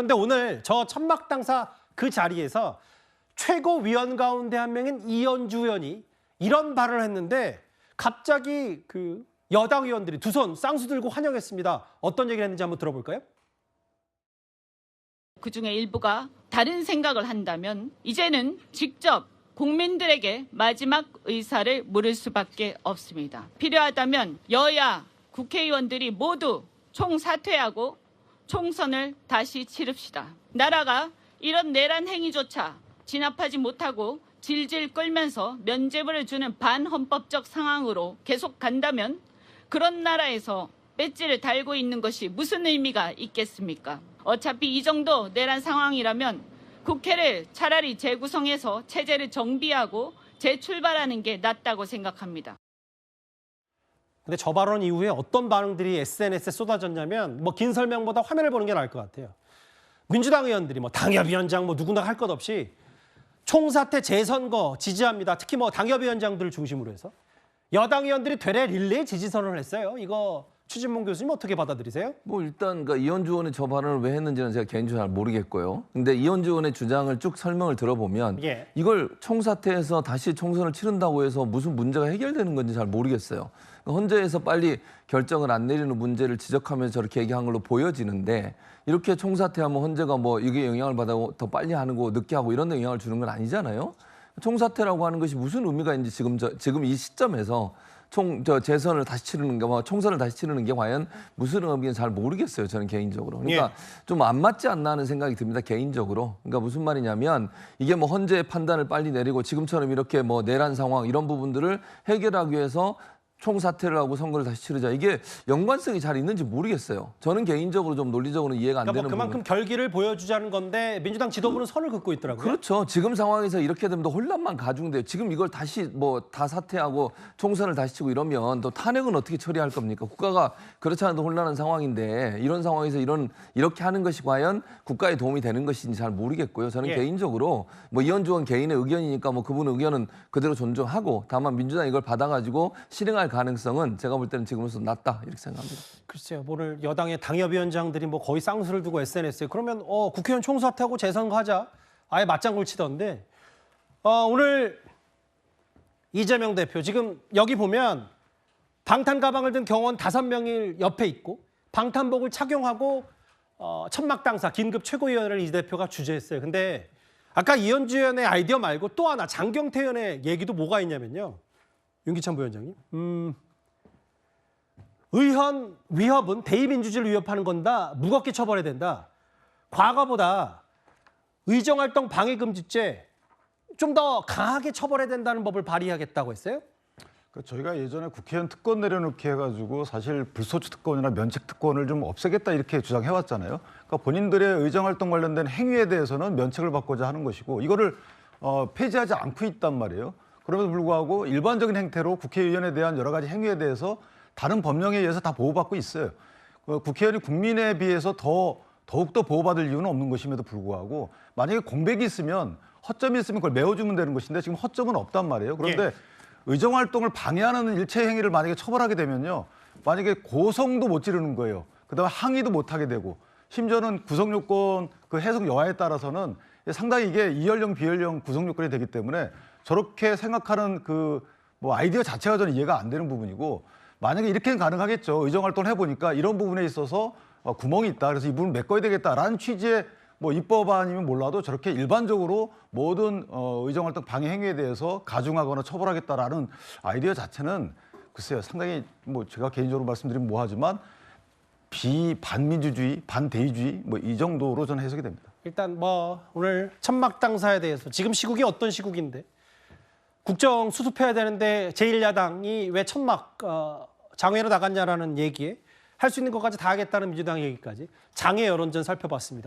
그런데 오늘 저 천막당사 그 자리에서 최고위원 가운데 한 명인 이현주 의원이 이런 발언을 했는데 갑자기 그 여당 의원들이 두 손 쌍수 들고 환영했습니다. 어떤 얘기를 했는지 한번 들어볼까요? 그중에 일부가 다른 생각을 한다면 이제는 직접 국민들에게 마지막 의사를 물을 수밖에 없습니다. 필요하다면 여야 국회의원들이 모두 총사퇴하고 총선을 다시 치릅시다. 나라가 이런 내란 행위조차 진압하지 못하고 질질 끌면서 면죄부를 주는 반헌법적 상황으로 계속 간다면 그런 나라에서 배지를 달고 있는 것이 무슨 의미가 있겠습니까? 어차피 이 정도 내란 상황이라면 국회를 차라리 재구성해서 체제를 정비하고 재출발하는 게 낫다고 생각합니다. 근데 저 발언 이후에 어떤 반응들이 SNS에 쏟아졌냐면 뭐 긴 설명보다 화면을 보는 게 나을 것 같아요. 민주당 의원들이 뭐 당협위원장 뭐 누구나 할 것 없이 총사퇴 재선거 지지합니다. 특히 뭐 당협위원장들을 중심으로 해서 여당 의원들이 되레 릴레이 지지선언을 했어요. 이거 추진봉 교수님 어떻게 받아들이세요? 뭐 일단 그러니까 이현주 의원이 저 발언을 왜 했는지는 제가 개인적으로 잘 모르겠고요. 근데 이현주 의원의 주장을 쭉 설명을 들어보면 이걸 총사퇴해서 다시 총선을 치른다고 해서 무슨 문제가 해결되는 건지 잘 모르겠어요. 헌재에서 빨리 결정을 안 내리는 문제를 지적하면서 저렇게 얘기한 걸로 보여지는데 이렇게 총사퇴하면 헌재가 뭐 이게 영향을 받아서 더 빨리 하는 거 늦게 하고 이런 데 영향을 주는 건 아니잖아요. 총사퇴라고 하는 것이 무슨 의미가 있는지 지금 이 시점에서 재선을 다시 치르는 게, 뭐 총선을 다시 치르는 게 과연 무슨 의미인지 잘 모르겠어요. 저는 개인적으로. 그러니까 좀 안 맞지 않나 하는 생각이 듭니다. 개인적으로. 그러니까 무슨 말이냐면 이게 뭐 헌재의 판단을 빨리 내리고 지금처럼 이렇게 뭐 내란 상황 이런 부분들을 해결하기 위해서 총사퇴를 하고 선거를 다시 치르자. 이게 연관성이 잘 있는지 모르겠어요. 저는 개인적으로 좀 논리적으로는 이해가 안 그러니까 되는 뭐 그만큼 결기를 보여주자는 건데 민주당 지도부는 선을 긋고 있더라고요. 그렇죠. 지금 상황에서 이렇게 되면 더 혼란만 가중돼요. 지금 이걸 다시 뭐 다 사퇴하고 총선을 다시 치고 이러면 또 탄핵은 어떻게 처리할 겁니까? 국가가 그렇지 않아도 혼란한 상황인데 이런 상황에서 이렇게 하는 것이 과연 국가에 도움이 되는 것인지 잘 모르겠고요. 저는 개인적으로 뭐 이현주 의원 개인의 의견이니까 뭐 그분 의견은 그대로 존중하고 다만 민주당이 이걸 받아가지고 실행할 가능성은 제가 볼 때는 지금으로서 낮다 이렇게 생각합니다. 글쎄요. 오늘 여당의 당협위원장들이 뭐 거의 쌍수를 두고 SNS에 그러면 국회의원 총사퇴하고 재선거하자. 아예 맞장구를 치던데 오늘 이재명 대표 지금 여기 보면 방탄 가방을 든 경호원 5명이 옆에 있고 방탄복을 착용하고 천막당사 긴급 최고위원을 이 대표가 주재했어요. 근데 아까 이현주 의원의 아이디어 말고 또 하나 장경태 의원의 얘기도 뭐가 있냐면요. 윤기찬 부위원장님. 의원 위협은 대의민주주의를 위협하는 건다. 무겁게 처벌해야 된다. 과거보다 의정활동 방해금지죄 좀 더 강하게 처벌해야 된다는 법을 발의하겠다고 했어요? 저희가 예전에 국회의원 특권 내려놓기 해가지고 사실 불소추 특권이나 면책 특권을 좀 없애겠다 이렇게 주장해왔잖아요. 그러니까 본인들의 의정활동 관련된 행위에 대해서는 면책을 받고자 하는 것이고 이거를 폐지하지 않고 있단 말이에요. 그럼에도 불구하고 일반적인 행태로 국회의원에 대한 여러 가지 행위에 대해서 다른 법령에 의해서 다 보호받고 있어요. 국회의원이 국민에 비해서 더욱더 보호받을 이유는 없는 것임에도 불구하고 만약에 공백이 있으면 허점이 있으면 그걸 메워주면 되는 것인데 지금 허점은 없단 말이에요. 그런데 의정활동을 방해하는 일체 행위를 만약에 처벌하게 되면요. 만약에 고성도 못 지르는 거예요. 그다음에 항의도 못하게 되고 심지어는 구성요건 그 해석 여하에 따라서는 상당히 이게 이연령 비연령 구성요건이 되기 때문에 저렇게 생각하는 그 뭐 아이디어 자체가 저는 이해가 안 되는 부분이고 만약에 이렇게는 가능하겠죠. 의정활동을 해보니까 이런 부분에 있어서 구멍이 있다. 그래서 이 부분을 메꿔야 되겠다라는 취지의 뭐 입법안이면 몰라도 저렇게 일반적으로 모든 의정활동 방해 행위에 대해서 가중하거나 처벌하겠다라는 아이디어 자체는 글쎄요. 상당히 뭐 제가 개인적으로 말씀드리면 뭐하지만 반민주주의, 반대의주의 뭐 이 정도로 저는 해석이 됩니다. 일단 뭐 오늘 천막당사에 대해서 지금 시국이 어떤 시국인데 국정 수습해야 되는데 제1야당이 왜 천막 장외로 나갔냐라는 얘기에 할 수 있는 것까지 다 하겠다는 민주당 얘기까지 장외 여론전 살펴봤습니다.